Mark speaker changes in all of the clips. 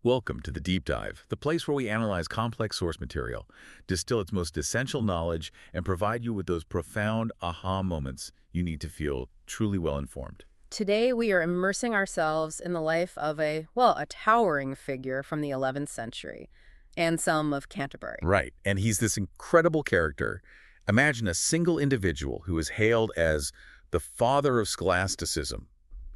Speaker 1: Welcome to the Deep Dive, the place where we analyze complex source material, distill its most essential knowledge, and provide you with those profound aha moments you need to feel truly well-informed.
Speaker 2: Today, we are immersing ourselves in the life of a towering figure from the 11th century, Anselm of Canterbury.
Speaker 1: Right, and he's this incredible character. Imagine a single individual who is hailed as the father of Scholasticism,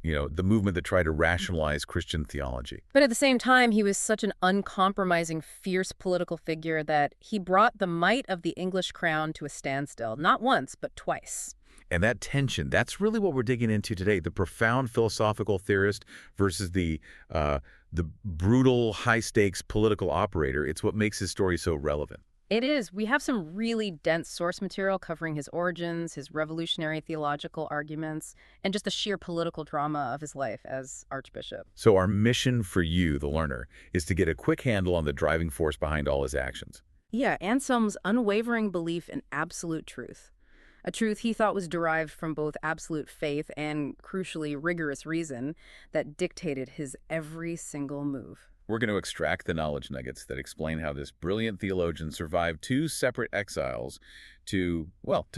Speaker 1: the movement that tried to rationalize Christian theology.
Speaker 2: But at the same time, he was such an uncompromising, fierce political figure that he brought the might of the English crown to a standstill, not once, but twice.
Speaker 1: And that tension, that's really what we're digging into today, the profound philosophical theorist versus the brutal, high-stakes political operator. It's what makes his story so relevant.
Speaker 2: It is. We have some really dense source material covering his origins, his revolutionary theological arguments, and just the sheer political drama of his life as archbishop.
Speaker 1: So our mission for you, the learner, is to get a quick handle on the driving force behind all his actions.
Speaker 2: Yeah, Anselm's unwavering belief in absolute truth. A truth he thought was derived from both absolute faith and, crucially, rigorous reason that dictated his every single move.
Speaker 1: We're going to extract the knowledge nuggets that explain how this brilliant theologian survived two separate exiles to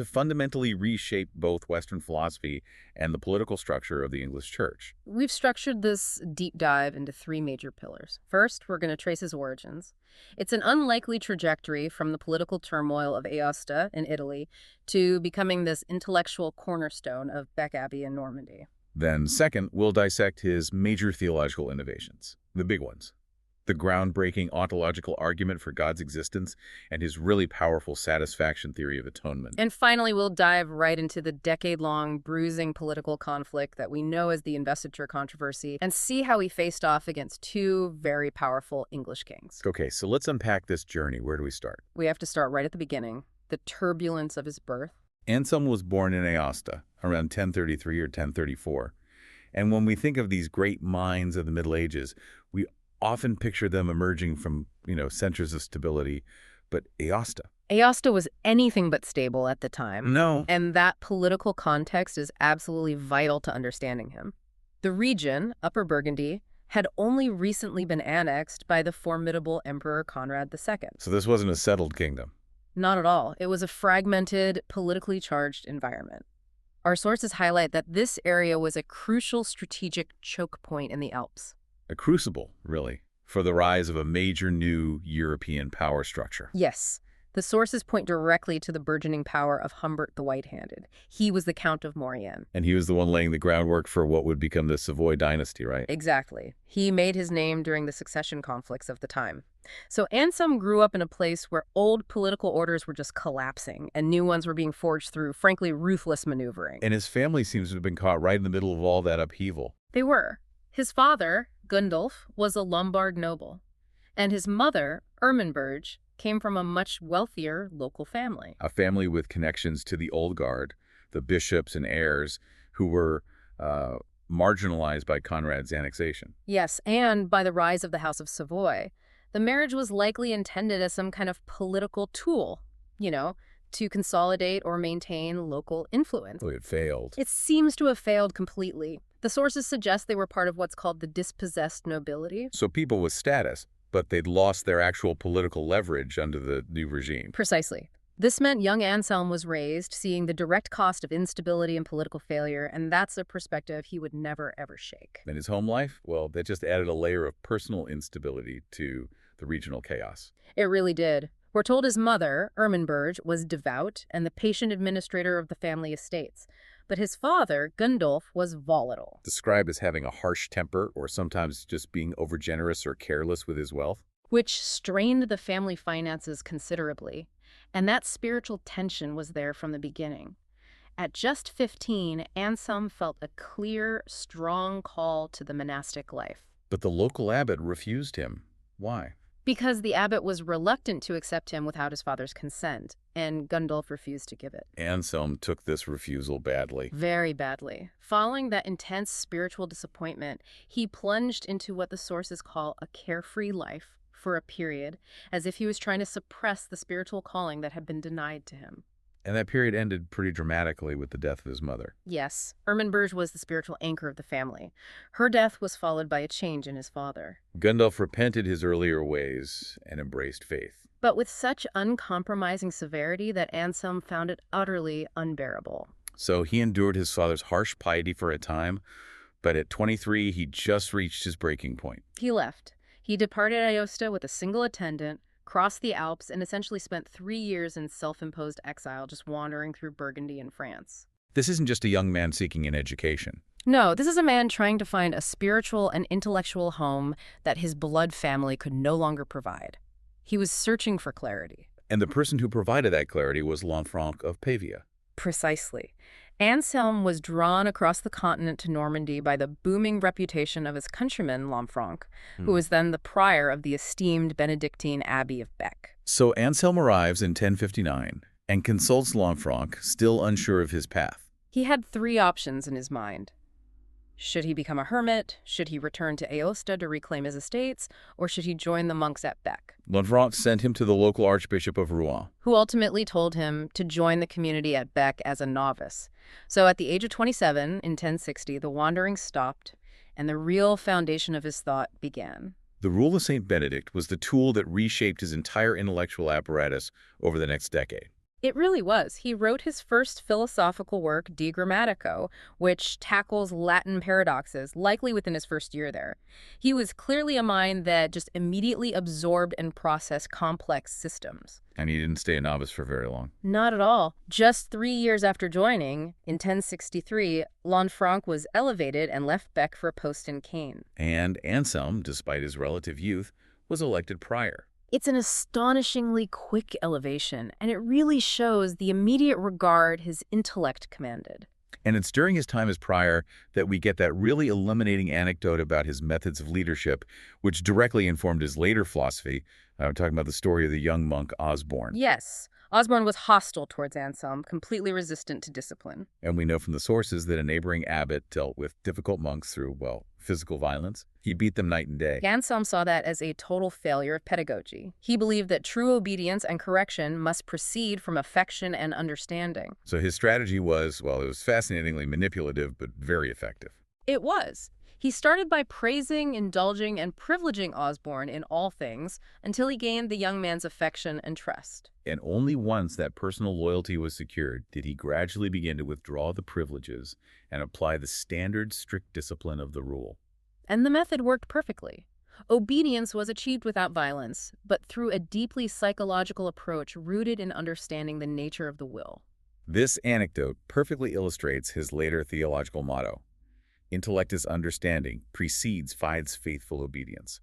Speaker 1: fundamentally reshape both Western philosophy and the political structure of the English Church.
Speaker 2: We've structured this deep dive into three major pillars. First, we're going to trace his origins. It's an unlikely trajectory from the political turmoil of Aosta in Italy to becoming this intellectual cornerstone of Bec Abbey in Normandy.
Speaker 1: Then second, we'll dissect his major theological innovations, the big ones. The groundbreaking ontological argument for God's existence and his really powerful satisfaction theory of atonement.
Speaker 2: And finally, we'll dive right into the decade-long bruising political conflict that we know as the Investiture Controversy and see how he faced off against two very powerful English kings.
Speaker 1: Okay, so let's unpack this journey. Where do we start?
Speaker 2: We have to start right at the beginning, the turbulence of his birth.
Speaker 1: Anselm was born in Aosta around 1033 or 1034. And when we think of these great minds of the Middle Ages, we often picture them emerging from, centers of stability. But
Speaker 2: Aosta was anything but stable at the time.
Speaker 1: No.
Speaker 2: And that political context is absolutely vital to understanding him. The region, Upper Burgundy, had only recently been annexed by the formidable Emperor Conrad II.
Speaker 1: So this wasn't a settled kingdom.
Speaker 2: Not at all. It was a fragmented, politically charged environment. Our sources highlight that this area was a crucial strategic choke point in the Alps.
Speaker 1: A crucible, really, for the rise of a major new European power structure.
Speaker 2: Yes. The sources point directly to the burgeoning power of Humbert the White-Handed. He was the Count of Maurienne.
Speaker 1: And he was the one laying the groundwork for what would become the Savoy dynasty, right?
Speaker 2: Exactly. He made his name during the succession conflicts of the time. So Anselm grew up in a place where old political orders were just collapsing and new ones were being forged through, frankly, ruthless maneuvering.
Speaker 1: And his family seems to have been caught right in the middle of all that upheaval.
Speaker 2: They were. His father, Gundulf, was a Lombard noble, and his mother, Ermenberge, came from a much wealthier local family.
Speaker 1: A family with connections to the old guard, the bishops and heirs who were marginalized by Conrad's annexation.
Speaker 2: Yes, and by the rise of the House of Savoy. The marriage was likely intended as some kind of political tool, to consolidate or maintain local influence.
Speaker 1: Oh, it failed.
Speaker 2: It seems to have failed completely. The sources suggest they were part of what's called the dispossessed nobility.
Speaker 1: So people with status, but they'd lost their actual political leverage under the new regime.
Speaker 2: Precisely. This meant young Anselm was raised, seeing the direct cost of instability and political failure, and that's a perspective he would never, ever shake.
Speaker 1: And his home life? Well, that just added a layer of personal instability to the regional chaos.
Speaker 2: It really did. We're told his mother, Ermenberge, was devout and the patient administrator of the family estates. But his father, Gundulf, was volatile.
Speaker 1: Described as having a harsh temper or sometimes just being overgenerous or careless with his wealth.
Speaker 2: Which strained the family finances considerably. And that spiritual tension was there from the beginning. At just 15, Anselm felt a clear, strong call to the monastic life.
Speaker 1: But the local abbot refused him. Why?
Speaker 2: Because the abbot was reluctant to accept him without his father's consent, and Gundulf refused to give it.
Speaker 1: Anselm took this refusal badly.
Speaker 2: Very badly. Following that intense spiritual disappointment, he plunged into what the sources call a carefree life for a period, as if he was trying to suppress the spiritual calling that had been denied to him.
Speaker 1: And that period ended pretty dramatically with the death of his mother.
Speaker 2: Yes, Ermenberg was the spiritual anchor of the family. Her death was followed by a change in his father.
Speaker 1: Gundulf repented his earlier ways and embraced faith.
Speaker 2: But with such uncompromising severity that Anselm found it utterly unbearable.
Speaker 1: So he endured his father's harsh piety for a time, but at 23 he just reached his breaking point.
Speaker 2: He left. He departed Aosta with a single attendant, crossed the Alps, and essentially spent 3 years in self-imposed exile, just wandering through Burgundy and France.
Speaker 1: This isn't just a young man seeking an education.
Speaker 2: No, this is a man trying to find a spiritual and intellectual home that his blood family could no longer provide. He was searching for clarity.
Speaker 1: And the person who provided that clarity was Lanfranc of Pavia.
Speaker 2: Precisely. Anselm was drawn across the continent to Normandy by the booming reputation of his countryman, Lanfranc, who was then the prior of the esteemed Benedictine Abbey of Bec.
Speaker 1: So Anselm arrives in 1059 and consults Lanfranc, still unsure of his path.
Speaker 2: He had 3 options in his mind. Should he become a hermit? Should he return to Aosta to reclaim his estates? Or should he join the monks at Bec?
Speaker 1: Lanfranc sent him to the local Archbishop of Rouen,
Speaker 2: who ultimately told him to join the community at Bec as a novice. So at the age of 27, in 1060, the wandering stopped, and the real foundation of his thought began.
Speaker 1: The Rule of St. Benedict was the tool that reshaped his entire intellectual apparatus over the next decade.
Speaker 2: It really was. He wrote his first philosophical work, De Grammatico, which tackles Latin paradoxes, likely within his first year there. He was clearly a mind that just immediately absorbed and processed complex systems.
Speaker 1: And he didn't stay a novice for very long.
Speaker 2: Not at all. Just 3 years after joining, in 1063, Lanfranc was elevated and left Bec for a post in Caen.
Speaker 1: And Anselm, despite his relative youth, was elected prior.
Speaker 2: It's an astonishingly quick elevation, and it really shows the immediate regard his intellect commanded.
Speaker 1: And it's during his time as prior that we get that really illuminating anecdote about his methods of leadership, which directly informed his later philosophy. I'm talking about the story of the young monk Osborne.
Speaker 2: Yes, Osborne was hostile towards Anselm, completely resistant to discipline.
Speaker 1: And we know from the sources that a neighboring abbot dealt with difficult monks through, well, physical violence. He beat them night and day.
Speaker 2: Anselm saw that as a total failure of pedagogy. He believed that true obedience and correction must proceed from affection and understanding.
Speaker 1: So his strategy was, well, it was fascinatingly manipulative, but very effective.
Speaker 2: It was. He started by praising, indulging, and privileging Osborne in all things until he gained the young man's affection and trust.
Speaker 1: And only once that personal loyalty was secured did he gradually begin to withdraw the privileges and apply the standard strict discipline of the rule.
Speaker 2: And the method worked perfectly. Obedience was achieved without violence, but through a deeply psychological approach rooted in understanding the nature of the will.
Speaker 1: This anecdote perfectly illustrates his later theological motto. Intellectus understanding precedes fides faithful obedience.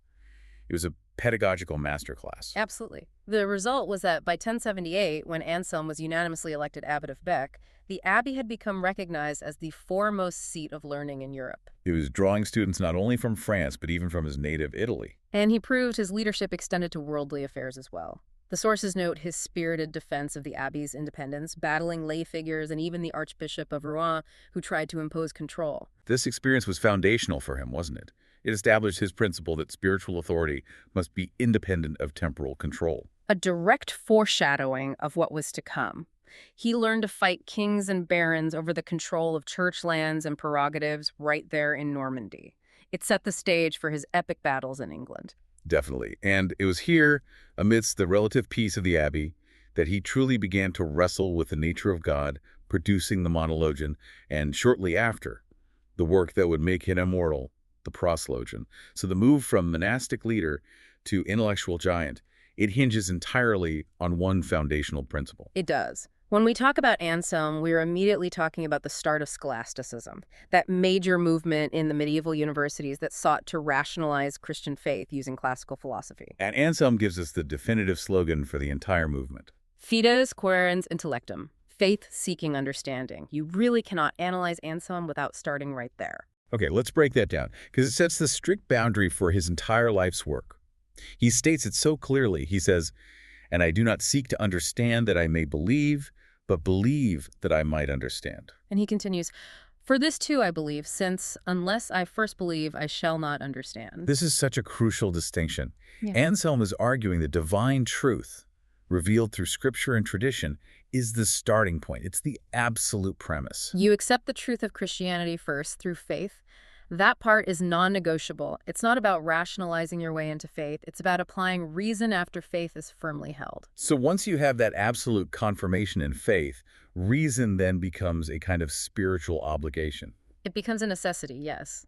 Speaker 1: It was a pedagogical masterclass.
Speaker 2: Absolutely. The result was that by 1078, when Anselm was unanimously elected abbot of Bec, the abbey had become recognized as the foremost seat of learning in Europe.
Speaker 1: It was drawing students not only from France, but even from his native Italy.
Speaker 2: And he proved his leadership extended to worldly affairs as well. The sources note his spirited defense of the abbey's independence, battling lay figures and even the Archbishop of Rouen, who tried to impose control.
Speaker 1: This experience was foundational for him, wasn't it? It established his principle that spiritual authority must be independent of temporal control.
Speaker 2: A direct foreshadowing of what was to come. He learned to fight kings and barons over the control of church lands and prerogatives right there in Normandy. It set the stage for his epic battles in England.
Speaker 1: Definitely. And it was here, amidst the relative peace of the abbey, that he truly began to wrestle with the nature of God, producing the Monologion, and shortly after, the work that would make him immortal, the Proslogion. So the move from monastic leader to intellectual giant, it hinges entirely on one foundational principle.
Speaker 2: It does. When we talk about Anselm, we're immediately talking about the start of Scholasticism, that major movement in the medieval universities that sought to rationalize Christian faith using classical philosophy.
Speaker 1: And Anselm gives us the definitive slogan for the entire movement.
Speaker 2: Fides quaerens intellectum, faith-seeking understanding. You really cannot analyze Anselm without starting right there.
Speaker 1: Okay, let's break that down, because it sets the strict boundary for his entire life's work. He states it so clearly. He says, "And I do not seek to understand that I may believe, but believe that I might understand."
Speaker 2: And he continues, "For this too I believe, since unless I first believe, I shall not understand."
Speaker 1: This is such a crucial distinction.
Speaker 2: Yeah.
Speaker 1: Anselm is arguing the divine truth, revealed through scripture and tradition, is the starting point. It's the absolute premise.
Speaker 2: You accept the truth of Christianity first through faith. That part is non-negotiable. It's not about rationalizing your way into faith. It's about applying reason after faith is firmly held.
Speaker 1: So once you have that absolute confirmation in faith, reason then becomes a kind of spiritual obligation.
Speaker 2: It becomes a necessity, yes.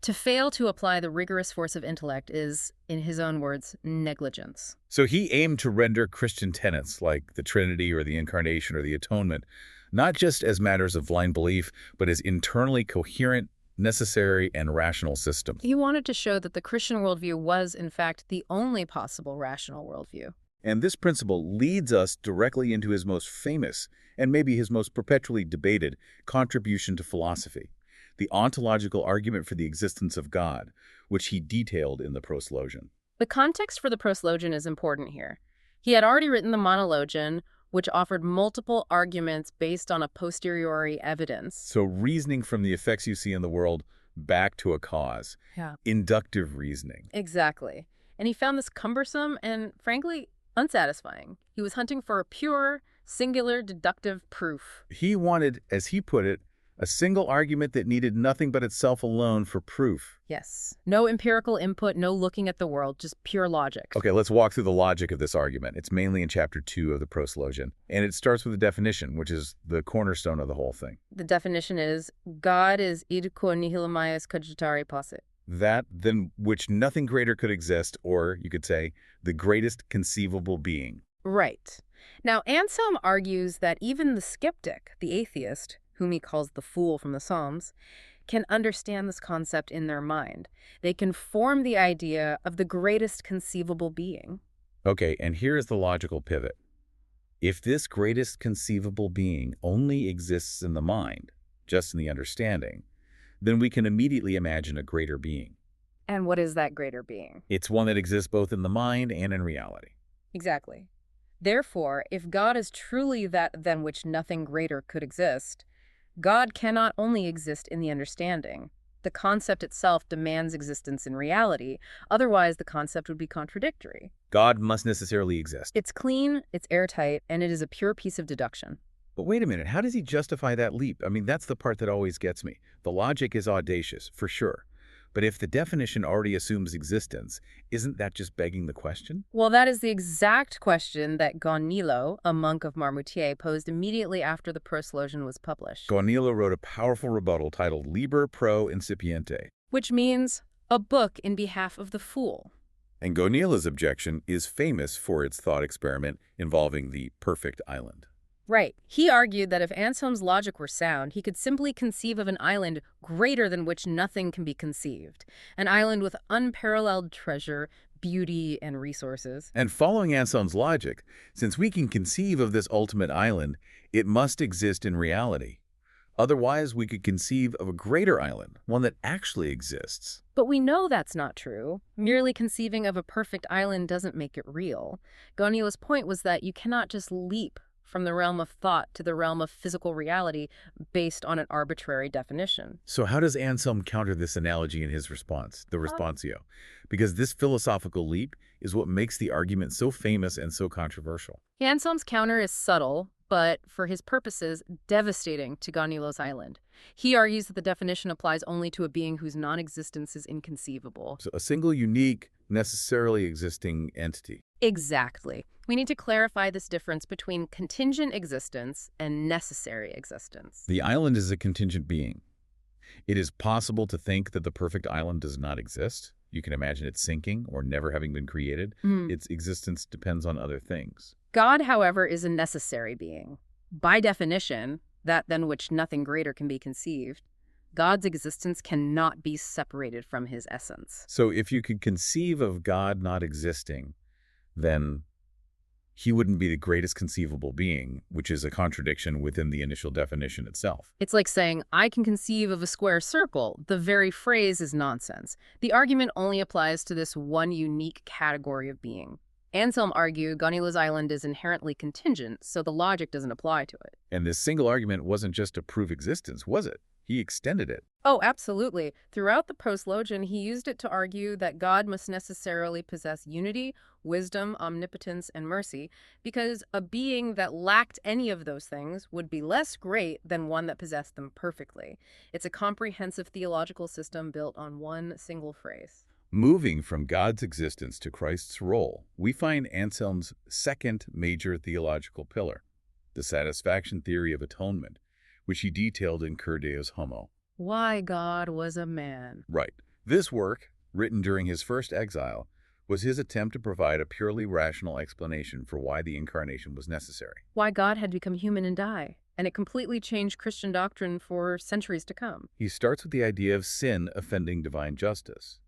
Speaker 2: To fail to apply the rigorous force of intellect is, in his own words, negligence.
Speaker 1: So he aimed to render Christian tenets like the Trinity or the Incarnation or the Atonement not just as matters of blind belief, but as internally coherent, necessary, and rational systems.
Speaker 2: He wanted to show that the Christian worldview was, in fact, the only possible rational worldview.
Speaker 1: And this principle leads us directly into his most famous, and maybe his most perpetually debated, contribution to philosophy, the ontological argument for the existence of God, which he detailed in the Proslogion.
Speaker 2: The context for the Proslogion is important here. He had already written the Monologion, which offered multiple arguments based on a posteriori evidence.
Speaker 1: So reasoning from the effects you see in the world back to a cause.
Speaker 2: Yeah.
Speaker 1: Inductive reasoning.
Speaker 2: Exactly. And he found this cumbersome and, frankly, unsatisfying. He was hunting for a pure, singular, deductive proof.
Speaker 1: He wanted, as he put it, a single argument that needed nothing but itself alone for proof.
Speaker 2: Yes. No empirical input, no looking at the world, just pure logic.
Speaker 1: Okay, let's walk through the logic of this argument. It's mainly in Chapter 2 of the Proslogion, and it starts with the definition, which is the cornerstone of the whole thing.
Speaker 2: The definition is, God is id quo nihil maius cogitare possit.
Speaker 1: That than which nothing greater could exist, or you could say, the greatest conceivable being.
Speaker 2: Right. Now, Anselm argues that even the skeptic, the atheist, whom he calls the fool from the Psalms, can understand this concept in their mind. They can form the idea of the greatest conceivable being.
Speaker 1: Okay, and here is the logical pivot. If this greatest conceivable being only exists in the mind, just in the understanding, then we can immediately imagine a greater being.
Speaker 2: And what is that greater being?
Speaker 1: It's one that exists both in the mind and in reality.
Speaker 2: Exactly. Therefore, if God is truly that than which nothing greater could exist, God cannot only exist in the understanding. The concept itself demands existence in reality, otherwise the concept would be contradictory.
Speaker 1: God must necessarily exist.
Speaker 2: It's clean, it's airtight, and it is a pure piece of deduction.
Speaker 1: But wait a minute, how does he justify that leap? I mean, that's the part that always gets me. The logic is audacious, for sure. But if the definition already assumes existence, isn't that just begging the question?
Speaker 2: Well, that is the exact question that Gaunilo, a monk of Marmoutier, posed immediately after the Proslogion was published.
Speaker 1: Gaunilo wrote a powerful rebuttal titled Liber Pro Incipiente.
Speaker 2: Which means a book in behalf of the fool.
Speaker 1: And Gaunilo's objection is famous for its thought experiment involving the perfect island.
Speaker 2: Right. He argued that if Anselm's logic were sound, he could simply conceive of an island greater than which nothing can be conceived. An island with unparalleled treasure, beauty, and resources.
Speaker 1: And following Anselm's logic, since we can conceive of this ultimate island, it must exist in reality. Otherwise, we could conceive of a greater island, one that actually exists.
Speaker 2: But we know that's not true. Merely conceiving of a perfect island doesn't make it real. Gaunilo's point was that you cannot just leap from the realm of thought to the realm of physical reality based on an arbitrary definition.
Speaker 1: So how does Anselm counter this analogy in his response, the responsio? Because this philosophical leap is what makes the argument so famous and so controversial.
Speaker 2: Anselm's counter is subtle, but for his purposes, devastating to Gaunilo's island. He argues that the definition applies only to a being whose non-existence is inconceivable.
Speaker 1: So a single, unique, necessarily existing entity.
Speaker 2: Exactly. We need to clarify this difference between contingent existence and necessary existence.
Speaker 1: The island is a contingent being. It is possible to think that the perfect island does not exist. You can imagine it sinking or never having been created. Its existence depends on other things.
Speaker 2: God, however, is a necessary being. By definition, that than which nothing greater can be conceived, God's existence cannot be separated from his essence.
Speaker 1: So if you could conceive of God not existing, then he wouldn't be the greatest conceivable being, which is a contradiction within the initial definition itself.
Speaker 2: It's like saying, I can conceive of a square circle. The very phrase is nonsense. The argument only applies to this one unique category of being. Anselm argued Gaunilo's island is inherently contingent, so the logic doesn't apply to it.
Speaker 1: And this single argument wasn't just to prove existence, was it? He extended it.
Speaker 2: Oh, absolutely. Throughout the Proslogion, he used it to argue that God must necessarily possess unity, wisdom, omnipotence, and mercy, because a being that lacked any of those things would be less great than one that possessed them perfectly. It's a comprehensive theological system built on one single phrase.
Speaker 1: Moving from God's existence to Christ's role, we find Anselm's second major theological pillar, the satisfaction theory of atonement, which he detailed in Cur Deus Homo.
Speaker 2: Why God was a man.
Speaker 1: Right. This work, written during his first exile, was his attempt to provide a purely rational explanation for why the incarnation was necessary.
Speaker 2: Why God had become human and die. And it completely changed Christian doctrine for centuries to come.
Speaker 1: He starts with the idea of sin offending divine justice.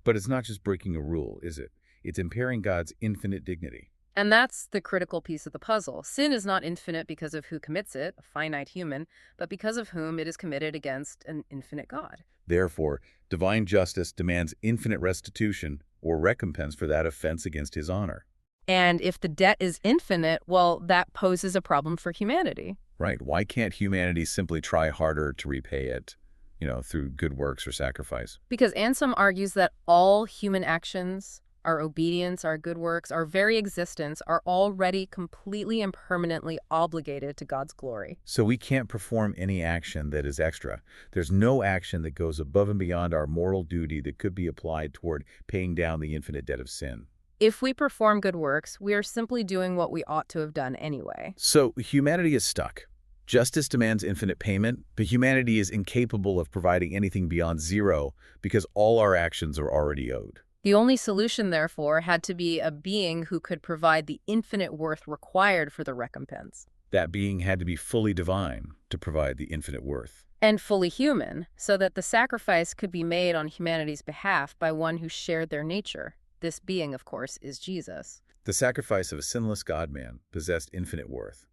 Speaker 1: But it's not just breaking a rule, is it? It's impairing God's infinite dignity.
Speaker 2: And that's the critical piece of the puzzle. Sin is not infinite because of who commits it, a finite human, but because of whom it is committed against an infinite God.
Speaker 1: Therefore, divine justice demands infinite restitution or recompense for that offense against his honor.
Speaker 2: And if the debt is infinite, well, that poses a problem for humanity.
Speaker 1: Right. Why can't humanity simply try harder to repay it, through good works or sacrifice?
Speaker 2: Because Anselm argues that all human actions, our obedience, our good works, our very existence are already completely and permanently obligated to God's glory.
Speaker 1: So we can't perform any action that is extra. There's no action that goes above and beyond our moral duty that could be applied toward paying down the infinite debt of sin.
Speaker 2: If we perform good works, we are simply doing what we ought to have done anyway.
Speaker 1: So humanity is stuck. Justice demands infinite payment, but humanity is incapable of providing anything beyond zero because all our actions are already owed.
Speaker 2: The only solution, therefore, had to be a being who could provide the infinite worth required for the recompense.
Speaker 1: That being had to be fully divine to provide the infinite worth.
Speaker 2: And fully human, so that the sacrifice could be made on humanity's behalf by one who shared their nature. This being, of course, is Jesus.
Speaker 1: The sacrifice of a sinless God-man possessed infinite worth,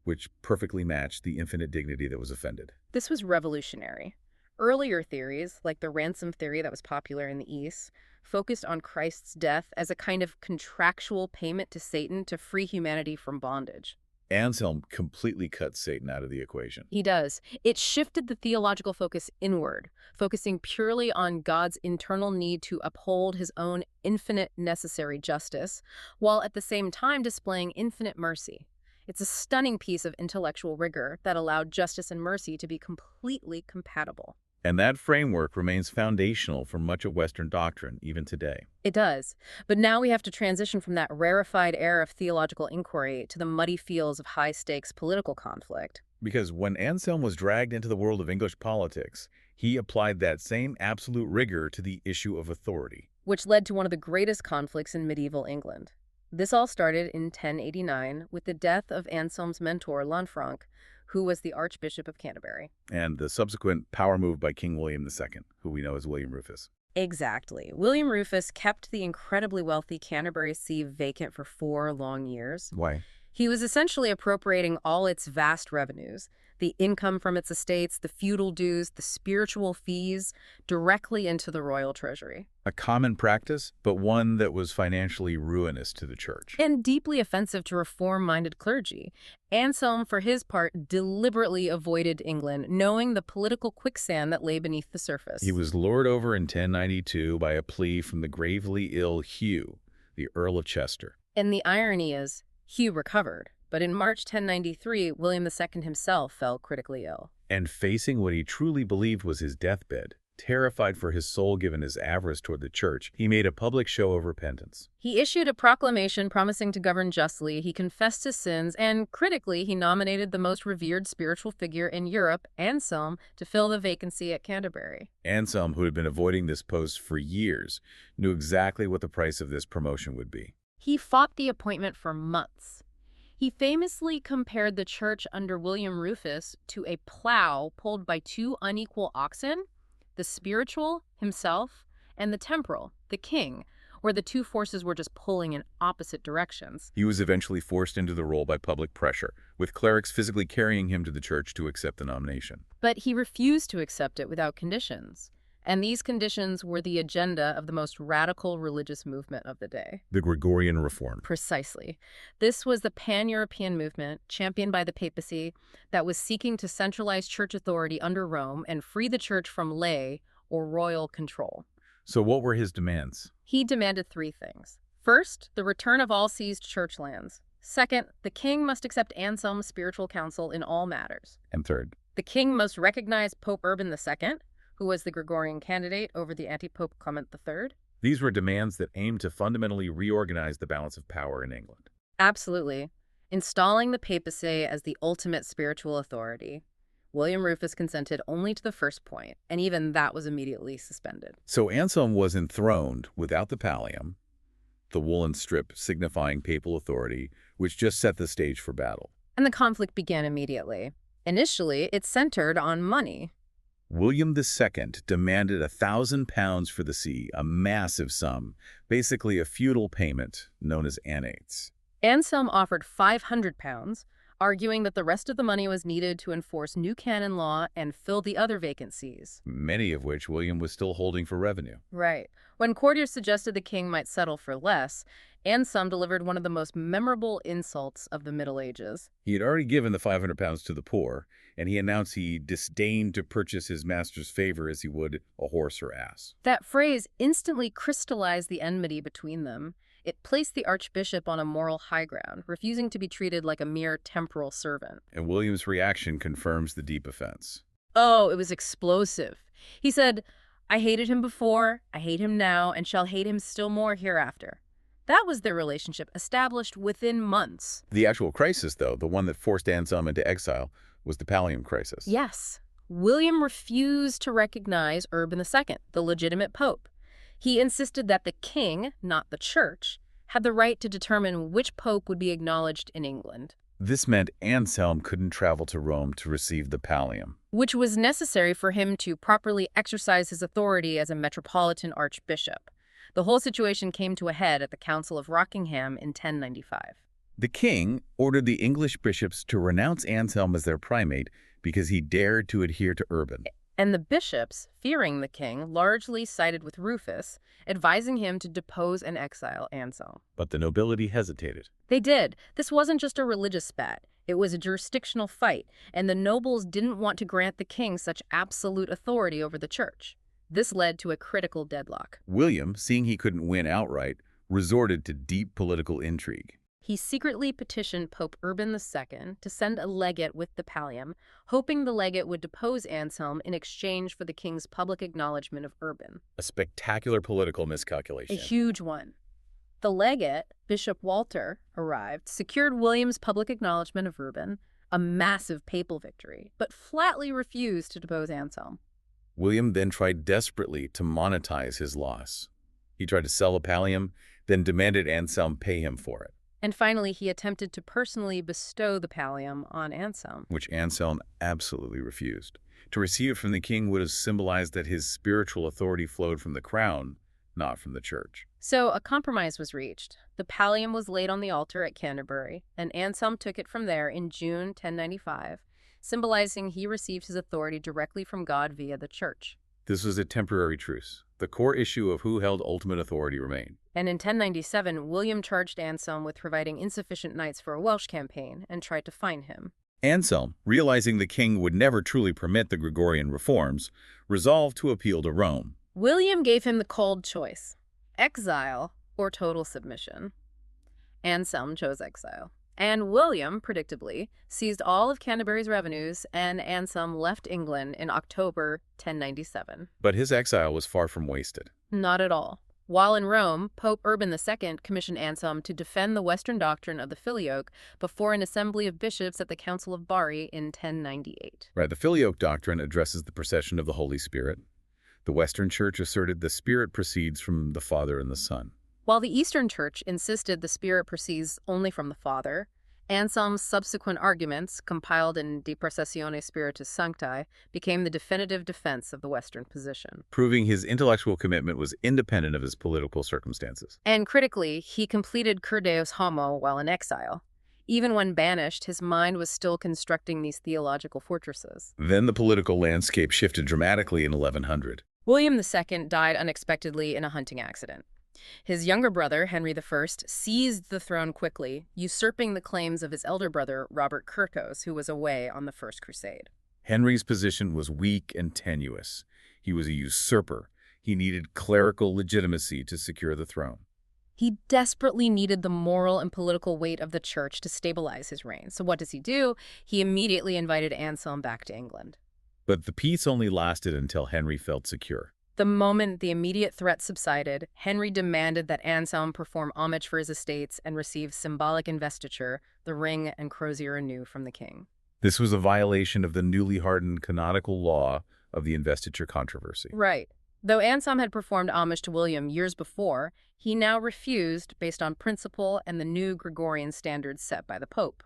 Speaker 1: which perfectly matched the infinite dignity that was offended.
Speaker 2: This was revolutionary. Earlier theories, like the ransom theory that was popular in the East, focused on Christ's death as a kind of contractual payment to Satan to free humanity from bondage.
Speaker 1: Anselm completely cuts Satan out of the equation.
Speaker 2: He does. It shifted the theological focus inward, focusing purely on God's internal need to uphold his own infinite necessary justice, while at the same time displaying infinite mercy. It's a stunning piece of intellectual rigor that allowed justice and mercy to be completely compatible.
Speaker 1: And that framework remains foundational for much of Western doctrine, even today.
Speaker 2: It does. But now we have to transition from that rarefied air of theological inquiry to the muddy fields of high-stakes political conflict.
Speaker 1: Because when Anselm was dragged into the world of English politics, he applied that same absolute rigor to the issue of authority,
Speaker 2: which led to one of the greatest conflicts in medieval England. This all started in 1089 with the death of Anselm's mentor, Lanfranc, who was the Archbishop of Canterbury.
Speaker 1: And the subsequent power move by King William II, who we know as William Rufus.
Speaker 2: Exactly. William Rufus kept the incredibly wealthy Canterbury see vacant for 4 long years.
Speaker 1: Why?
Speaker 2: He was essentially appropriating all its vast revenues, the income from its estates, the feudal dues, the spiritual fees, directly into the royal treasury.
Speaker 1: A common practice, but one that was financially ruinous to the church.
Speaker 2: And deeply offensive to reform-minded clergy. Anselm, for his part, deliberately avoided England, knowing the political quicksand that lay beneath the surface.
Speaker 1: He was lured over in 1092 by a plea from the gravely ill Hugh, the Earl of Chester.
Speaker 2: And the irony is, Hugh recovered, but in March 1093, William II himself fell critically ill.
Speaker 1: And facing what he truly believed was his deathbed, terrified for his soul given his avarice toward the church, he made a public show of repentance.
Speaker 2: He issued a proclamation promising to govern justly, he confessed his sins, and critically, he nominated the most revered spiritual figure in Europe, Anselm, to fill the vacancy at Canterbury.
Speaker 1: Anselm, who had been avoiding this post for years, knew exactly what the price of this promotion would be.
Speaker 2: He fought the appointment for months. He famously compared the church under William Rufus to a plow pulled by 2 unequal oxen, the spiritual, himself, and the temporal, the king, where the 2 forces were just pulling in opposite directions.
Speaker 1: He was eventually forced into the role by public pressure, with clerics physically carrying him to the church to accept the nomination.
Speaker 2: But he refused to accept it without conditions. And these conditions were the agenda of the most radical religious movement of the day.
Speaker 1: The Gregorian Reform.
Speaker 2: Precisely. This was the pan-European movement, championed by the papacy, that was seeking to centralize church authority under Rome and free the church from lay or royal control.
Speaker 1: So what were his demands?
Speaker 2: He demanded three things. First, the return of all seized church lands. Second, the king must accept Anselm's spiritual counsel in all matters.
Speaker 1: And third,
Speaker 2: The king must recognize Pope Urban II, who was the Gregorian candidate over the anti-Pope Clement III.
Speaker 1: these were demands that aimed to fundamentally reorganize the balance of power in England.
Speaker 2: Absolutely. Installing the papacy as the ultimate spiritual authority, William Rufus consented only to the first point, and even that was immediately suspended.
Speaker 1: So Anselm was enthroned without the pallium, the woolen strip signifying papal authority, which just set the stage for battle.
Speaker 2: And the conflict began immediately. Initially, it centered on money.
Speaker 1: William II demanded £1,000 for the see, a massive sum, basically a feudal payment known as annates.
Speaker 2: Anselm offered £500, arguing that the rest of the money was needed to enforce new canon law and fill the other vacancies.
Speaker 1: Many of which William was still holding for revenue.
Speaker 2: Right. When courtiers suggested the king might settle for less, Anselm delivered one of the most memorable insults of the Middle Ages.
Speaker 1: He had already given the £500 to the poor, and he announced he disdained to purchase his master's favor as he would a horse or ass.
Speaker 2: That phrase instantly crystallized the enmity between them. It placed the archbishop on a moral high ground, refusing to be treated like a mere temporal servant.
Speaker 1: And William's reaction confirms the deep offense.
Speaker 2: Oh, it was explosive. He said, "I hated him before, I hate him now, and shall hate him still more hereafter." That was their relationship, established within months.
Speaker 1: The actual crisis, though, the one that forced Anselm into exile, was the pallium crisis.
Speaker 2: Yes. William refused to recognize Urban II, the legitimate pope. He insisted that the king, not the church, had the right to determine which pope would be acknowledged in England,
Speaker 1: This meant Anselm couldn't travel to Rome to receive the pallium.
Speaker 2: which was necessary for him to properly exercise his authority as a metropolitan archbishop. The whole situation came to a head at the Council of Rockingham in 1095.
Speaker 1: The king ordered the English bishops to renounce Anselm as their primate because he dared to adhere to Urban.
Speaker 2: And the bishops, fearing the king, largely sided with Rufus, advising him to depose and exile Anselm.
Speaker 1: But the nobility hesitated.
Speaker 2: They did. This wasn't just a religious spat. It was a jurisdictional fight, and the nobles didn't want to grant the king such absolute authority over the church. This led to a critical deadlock.
Speaker 1: William, seeing he couldn't win outright, resorted to deep political intrigue.
Speaker 2: He secretly petitioned Pope Urban II to send a legate with the pallium, hoping the legate would depose Anselm in exchange for the king's public acknowledgement of Urban.
Speaker 1: A spectacular political
Speaker 2: A
Speaker 1: miscalculation.
Speaker 2: huge one. The legate, Bishop Walter, arrived, secured William's public acknowledgement of Urban, a massive papal victory, but flatly refused to depose Anselm.
Speaker 1: William then tried desperately to monetize his loss. He tried to sell the pallium, then demanded Anselm pay him for it,
Speaker 2: And finally, he attempted to personally bestow the pallium on Anselm.
Speaker 1: which Anselm absolutely refused. To receive it from the king would have symbolized that his spiritual authority flowed from the crown, not from the church.
Speaker 2: So a compromise was reached. The pallium was laid on the altar at Canterbury, and Anselm took it from there in June 1095, symbolizing he received his authority directly from God via the church.
Speaker 1: This was a temporary truce. The core issue of who held ultimate authority remained.
Speaker 2: And in 1097, William charged Anselm with providing insufficient knights for a Welsh campaign and tried to fine him.
Speaker 1: Anselm, realizing the king would never truly permit the Gregorian reforms, resolved to appeal to Rome.
Speaker 2: William gave him the cold choice: exile or total submission. Anselm chose exile. And William, predictably, seized all of Canterbury's revenues, and Anselm left England in October 1097.
Speaker 1: But his exile was far from wasted.
Speaker 2: Not at all. While in Rome, Pope Urban II commissioned Anselm to defend the Western doctrine of the Filioque before an assembly of bishops at the Council of Bari in 1098.
Speaker 1: Right, the Filioque doctrine addresses the procession of the Holy Spirit. The Western Church asserted the Spirit proceeds from the Father and the Son.
Speaker 2: While the Eastern Church insisted the Spirit proceeds only from the Father, Anselm's subsequent arguments, compiled in De Processione Spiritus Sancti, became the definitive defense of the Western position.
Speaker 1: Proving his intellectual commitment was independent of his political circumstances.
Speaker 2: And critically, he completed Cur Deus Homo while in exile. Even when banished, his mind was still constructing these theological fortresses.
Speaker 1: Then the political landscape shifted dramatically in 1100.
Speaker 2: William II died unexpectedly in a hunting accident. His younger brother, Henry I, seized the throne quickly, usurping the claims of his elder brother, Robert Curthose, who was away on the First Crusade.
Speaker 1: Henry's position was weak and tenuous. He was a usurper. He needed clerical legitimacy to secure the throne.
Speaker 2: He desperately needed the moral and political weight of the church to stabilize his reign. So what does he do? He immediately invited Anselm back to England.
Speaker 1: But the peace only lasted until Henry felt secure.
Speaker 2: The moment the immediate threat subsided, Henry demanded that Anselm perform homage for his estates and receive symbolic investiture, the ring and crozier anew from the king.
Speaker 1: This was a violation of the newly hardened canonical law of the Investiture Controversy.
Speaker 2: Right. Though Anselm had performed homage to William years before, he now refused based on principle and the new Gregorian standards set by the Pope.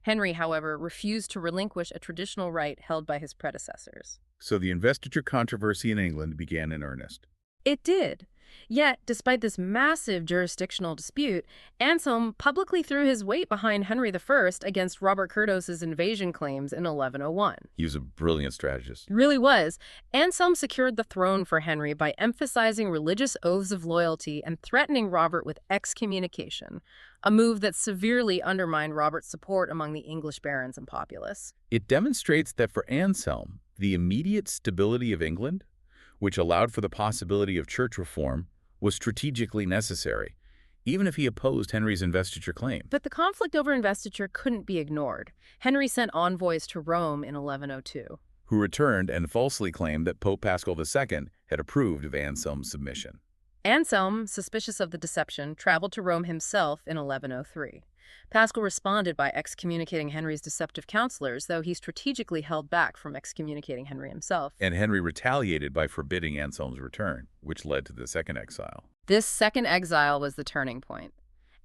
Speaker 2: Henry, however, refused to relinquish a traditional right held by his predecessors.
Speaker 1: So the Investiture Controversy in England began in earnest.
Speaker 2: It did. Yet, despite this massive jurisdictional dispute, Anselm publicly threw his weight behind Henry I against Robert Curthose's invasion claims in 1101.
Speaker 1: He was a brilliant strategist.
Speaker 2: It really was. Anselm secured the throne for Henry by emphasizing religious oaths of loyalty and threatening Robert with excommunication, a move that severely undermined Robert's support among the English barons and populace.
Speaker 1: It demonstrates that for Anselm, the immediate stability of England, which allowed for the possibility of church reform, was strategically necessary, even if he opposed Henry's investiture claim.
Speaker 2: But the conflict over investiture couldn't be ignored. Henry sent envoys to Rome in 1102.
Speaker 1: Who returned and falsely claimed that Pope Paschal II had approved of Anselm's submission.
Speaker 2: Anselm, suspicious of the deception, traveled to Rome himself in 1103. Paschal responded by excommunicating Henry's deceptive counselors, though he strategically held back from excommunicating Henry himself.
Speaker 1: And Henry retaliated by forbidding Anselm's return, which led to the second exile.
Speaker 2: This second exile was the turning point.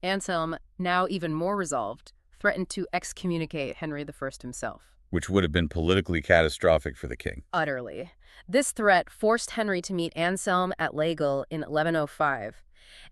Speaker 2: Anselm, now even more resolved, threatened to excommunicate Henry I himself.
Speaker 1: Which would have been politically catastrophic for the king.
Speaker 2: Utterly. This threat forced Henry to meet Anselm at Lagal in 1105.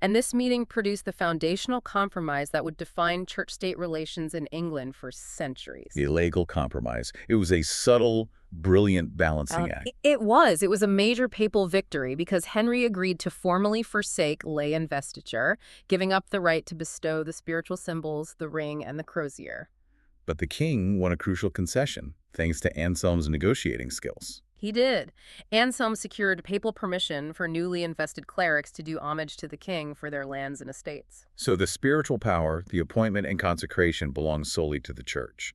Speaker 2: And this meeting produced the foundational compromise that would define church-state relations in England for centuries.
Speaker 1: The Lagal Compromise. It was a subtle, brilliant balancing act.
Speaker 2: It was. It was a major papal victory because Henry agreed to formally forsake lay investiture, giving up the right to bestow the spiritual symbols, the ring, and the crozier.
Speaker 1: But the king won a crucial concession, thanks to Anselm's negotiating skills.
Speaker 2: He did. Anselm secured papal permission for newly invested clerics to do homage to the king for their lands and estates.
Speaker 1: So the spiritual power, the appointment and consecration belong solely to the church.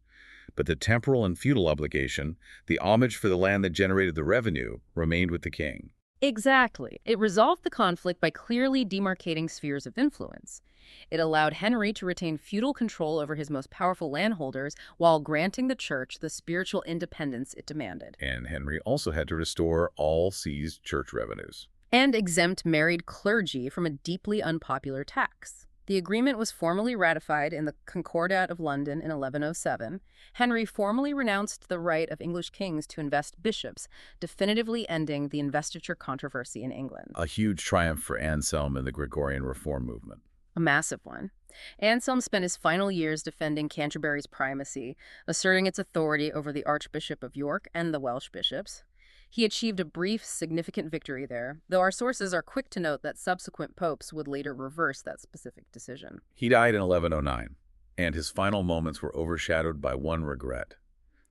Speaker 1: But the temporal and feudal obligation, the homage for the land that generated the revenue, remained with the king.
Speaker 2: Exactly. It resolved the conflict by clearly demarcating spheres of influence. It allowed Henry to retain feudal control over his most powerful landholders while granting the church the spiritual independence it demanded.
Speaker 1: And Henry also had to restore all seized church revenues.
Speaker 2: And exempt married clergy from a deeply unpopular tax. The agreement was formally ratified in the Concordat of London in 1107. Henry formally renounced the right of English kings to invest bishops, definitively ending the investiture controversy in England.
Speaker 1: A huge triumph for Anselm and the Gregorian reform movement.
Speaker 2: A massive one. Anselm spent his final years defending Canterbury's primacy, asserting its authority over the Archbishop of York and the Welsh bishops. He achieved a brief, significant victory there, though our sources are quick to note that subsequent popes would later reverse that specific decision.
Speaker 1: He died in 1109, and his final moments were overshadowed by one regret,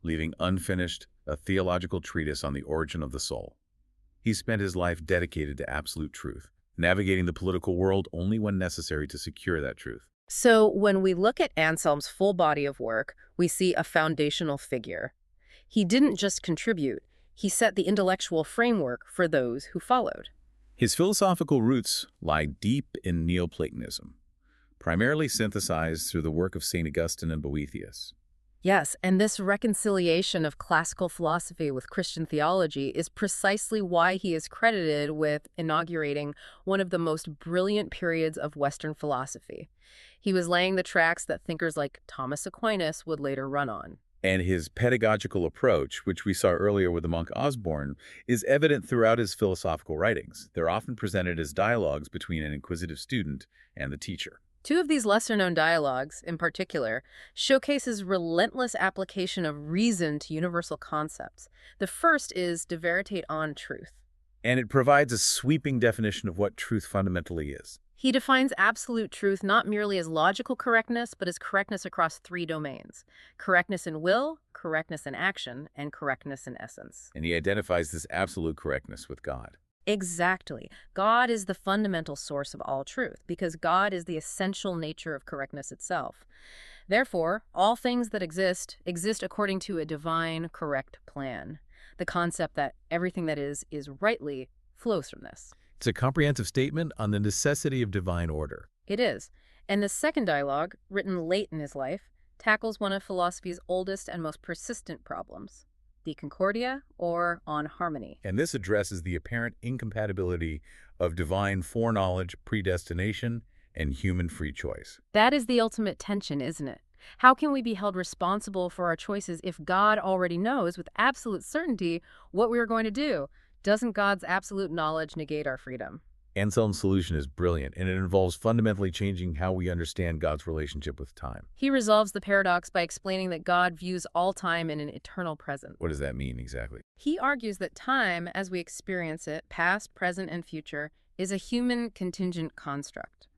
Speaker 1: leaving unfinished a theological treatise on the origin of the soul. He spent his life dedicated to absolute truth, navigating the political world only when necessary to secure that truth.
Speaker 2: So when we look at Anselm's full body of work, we see a foundational figure. He didn't just contribute. He set the intellectual framework for those who followed.
Speaker 1: His philosophical roots lie deep in Neoplatonism, primarily synthesized through the work of St. Augustine and Boethius.
Speaker 2: Yes, and this reconciliation of classical philosophy with Christian theology is precisely why he is credited with inaugurating one of the most brilliant periods of Western philosophy. He was laying the tracks that thinkers like Thomas Aquinas would later run on.
Speaker 1: And his pedagogical approach, which we saw earlier with the monk Osborne, is evident throughout his philosophical writings. They're often presented as dialogues between an inquisitive student and the teacher.
Speaker 2: Two of these lesser-known dialogues, in particular, showcase his relentless application of reason to universal concepts. The first is De Veritate on Truth.
Speaker 1: And it provides a sweeping definition of what truth fundamentally is.
Speaker 2: He defines absolute truth not merely as logical correctness, but as correctness across three domains: correctness in will, correctness in action, and correctness in essence.
Speaker 1: And he identifies this absolute correctness with God.
Speaker 2: Exactly. God is the fundamental source of all truth, because God is the essential nature of correctness itself. Therefore, all things that exist according to a divine, correct plan. The concept that everything that is rightly flows from this.
Speaker 1: It's a comprehensive statement on the necessity of divine order.
Speaker 2: It is. And the second dialogue, written late in his life, tackles one of philosophy's oldest and most persistent problems: the Concordia, or on harmony.
Speaker 1: And this addresses the apparent incompatibility of divine foreknowledge, predestination, and human free choice.
Speaker 2: That is the ultimate tension, isn't it? How can we be held responsible for our choices if God already knows with absolute certainty what we are going to do? Doesn't God's absolute knowledge negate our freedom?
Speaker 1: Anselm's solution is brilliant, and it involves fundamentally changing how we understand God's relationship with time.
Speaker 2: He resolves the paradox by explaining that God views all time in an eternal present.
Speaker 1: What does that mean exactly?
Speaker 2: He argues that time, as we experience it, past, present, and future, is a human contingent construct.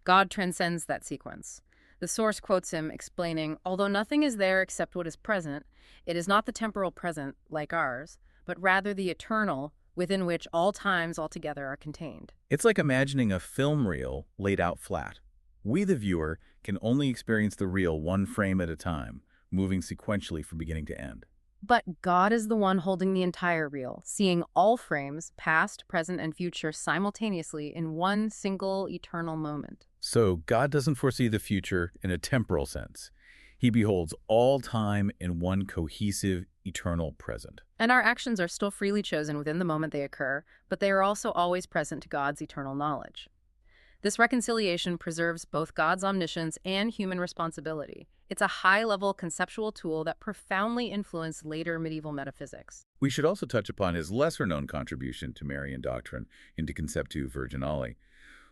Speaker 2: God transcends that sequence. The source quotes him explaining, "Although nothing is there except what is present, it is not the temporal present, like ours, but rather the eternal, within which all times altogether are contained."
Speaker 1: It's like imagining a film reel laid out flat. We, the viewer, can only experience the reel one frame at a time, moving sequentially from beginning to end.
Speaker 2: But God is the one holding the entire reel, seeing all frames, past, present, and future, simultaneously in one single eternal moment.
Speaker 1: So God doesn't foresee the future in a temporal sense. He beholds all time in one cohesive, eternal present.
Speaker 2: And our actions are still freely chosen within the moment they occur, but they are also always present to God's eternal knowledge. This reconciliation preserves both God's omniscience and human responsibility. It's a high-level conceptual tool that profoundly influenced later medieval metaphysics.
Speaker 1: We should also touch upon his lesser-known contribution to Marian doctrine in De Conceptu Virginali.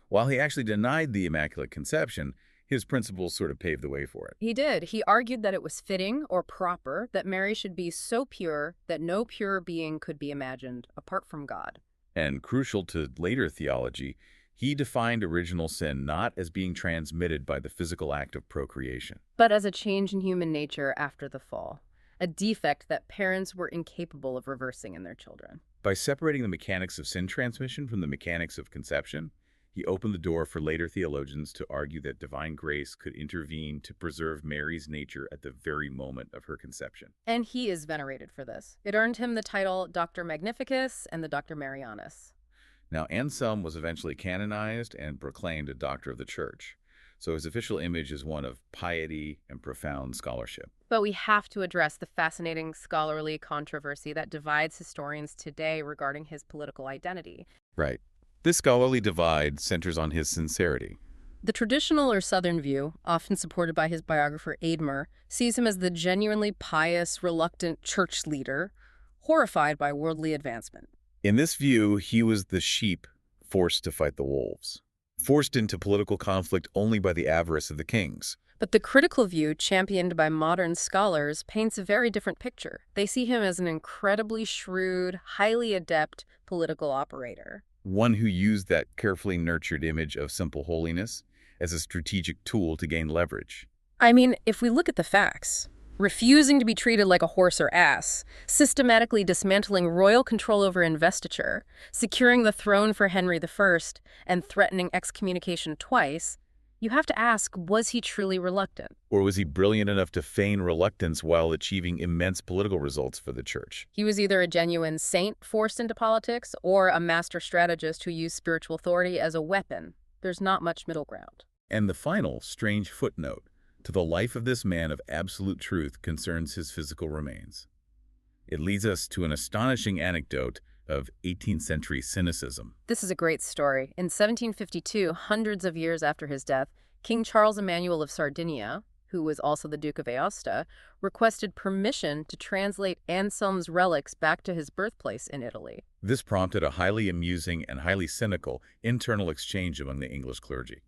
Speaker 1: While he actually denied the Immaculate Conception, his principles sort of paved the way for it.
Speaker 2: He did. He argued that it was fitting or proper that Mary should be so pure that no pure being could be imagined apart from God.
Speaker 1: And crucial to later theology, he defined original sin not as being transmitted by the physical act of procreation,
Speaker 2: but as a change in human nature after the fall, a defect that parents were incapable of reversing in their children.
Speaker 1: By separating the mechanics of sin transmission from the mechanics of conception, he opened the door for later theologians to argue that divine grace could intervene to preserve Mary's nature at the very moment of her conception.
Speaker 2: And he is venerated for this. It earned him the title Dr. Magnificus and the Dr. Marianus.
Speaker 1: Now, Anselm was eventually canonized and proclaimed a doctor of the Church, so his official image is one of piety and profound scholarship.
Speaker 2: But we have to address the fascinating scholarly controversy that divides historians today regarding his political identity.
Speaker 1: Right. This scholarly divide centers on his sincerity.
Speaker 2: The traditional or Southern view, often supported by his biographer Aidmer, sees him as the genuinely pious, reluctant church leader, horrified by worldly advancement.
Speaker 1: In this view, he was the sheep forced to fight the wolves, forced into political conflict only by the avarice of the kings.
Speaker 2: But the critical view, championed by modern scholars, paints a very different picture. They see him as an incredibly shrewd, highly adept political operator.
Speaker 1: One who used that carefully nurtured image of simple holiness as a strategic tool to gain leverage.
Speaker 2: I mean, if we look at the facts, refusing to be treated like a horse or ass, systematically dismantling royal control over investiture, securing the throne for Henry I, and threatening excommunication twice, you have to ask, was he truly reluctant?
Speaker 1: Or was he brilliant enough to feign reluctance while achieving immense political results for the Church?
Speaker 2: He was either a genuine saint forced into politics or a master strategist who used spiritual authority as a weapon. There's not much middle ground.
Speaker 1: And the final strange footnote to the life of this man of absolute truth concerns his physical remains. It leads us to an astonishing anecdote of 18th century cynicism.
Speaker 2: This is a great story. In 1752, hundreds of years after his death, King Charles Emmanuel of Sardinia, who was also the Duke of Aosta, requested permission to translate Anselm's relics back to his birthplace in Italy.
Speaker 1: This prompted a highly amusing and highly cynical internal exchange among the English clergy.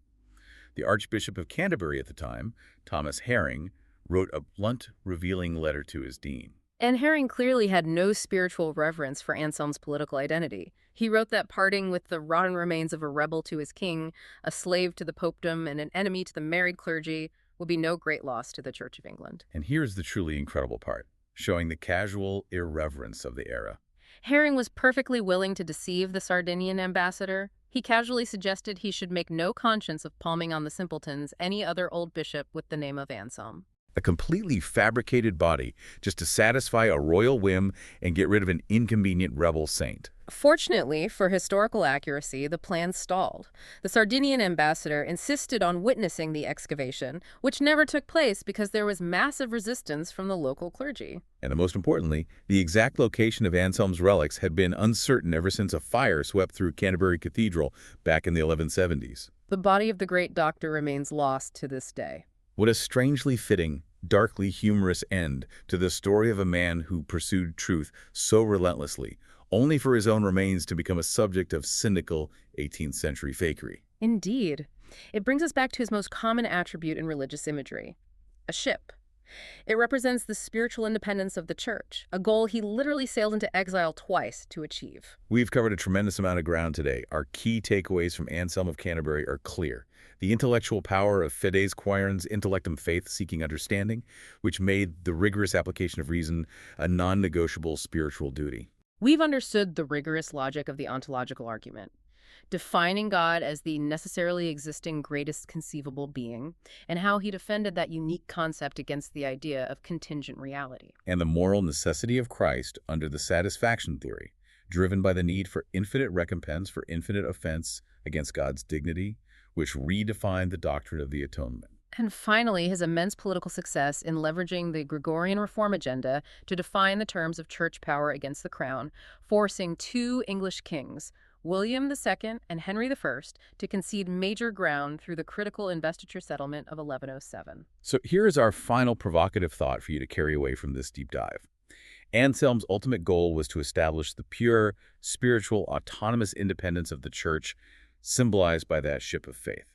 Speaker 1: The Archbishop of Canterbury at the time, Thomas Herring, wrote a blunt, revealing letter to his dean.
Speaker 2: And Herring clearly had no spiritual reverence for Anselm's political identity. He wrote that parting with the rotten remains of a rebel to his king, a slave to the popedom, and an enemy to the married clergy would be no great loss to the Church of England.
Speaker 1: And here's the truly incredible part, showing the casual irreverence of the era.
Speaker 2: Herring was perfectly willing to deceive the Sardinian ambassador. He casually suggested he should make no conscience of palming on the simpletons any other old bishop with the name of Anselm.
Speaker 1: A completely fabricated body just to satisfy a royal whim and get rid of an inconvenient rebel saint.
Speaker 2: Fortunately, for historical accuracy, the plan stalled. The Sardinian ambassador insisted on witnessing the excavation, which never took place because there was massive resistance from the local clergy.
Speaker 1: And most importantly, the exact location of Anselm's relics had been uncertain ever since a fire swept through Canterbury Cathedral back in the 1170s.
Speaker 2: The body of the great doctor remains lost to this day.
Speaker 1: What a strangely fitting, darkly humorous end to the story of a man who pursued truth so relentlessly, only for his own remains to become a subject of cynical 18th century fakery.
Speaker 2: Indeed. It brings us back to his most common attribute in religious imagery, a ship. It represents the spiritual independence of the church, a goal he literally sailed into exile twice to achieve.
Speaker 1: We've covered a tremendous amount of ground today. Our key takeaways from Anselm of Canterbury are clear. The intellectual power of fides quaerens intellectum faith-seeking understanding, which made the rigorous application of reason a non-negotiable spiritual duty.
Speaker 2: We've understood the rigorous logic of the ontological argument, defining God as the necessarily existing greatest conceivable being, and how he defended that unique concept against the idea of contingent reality.
Speaker 1: And the moral necessity of Christ under the satisfaction theory, driven by the need for infinite recompense for infinite offense against God's dignity, which redefined the doctrine of the atonement.
Speaker 2: And finally, his immense political success in leveraging the Gregorian reform agenda to define the terms of church power against the crown, forcing two English kings, William II and Henry I, to concede major ground through the critical investiture settlement of 1107.
Speaker 1: So here is our final provocative thought for you to carry away from this deep dive. Anselm's ultimate goal was to establish the pure, spiritual, autonomous independence of the church, symbolized by that ship of faith.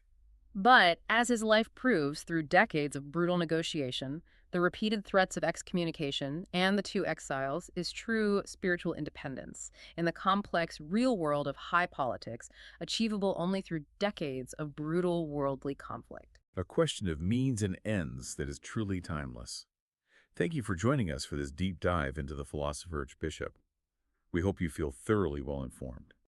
Speaker 2: But, as his life proves through decades of brutal negotiation, the repeated threats of excommunication, and the two exiles is true spiritual independence in the complex real world of high politics, achievable only through decades of brutal worldly conflict.
Speaker 1: A question of means and ends that is truly timeless. Thank you for joining us for this deep dive into the philosopher Archbishop. We hope you feel thoroughly well informed.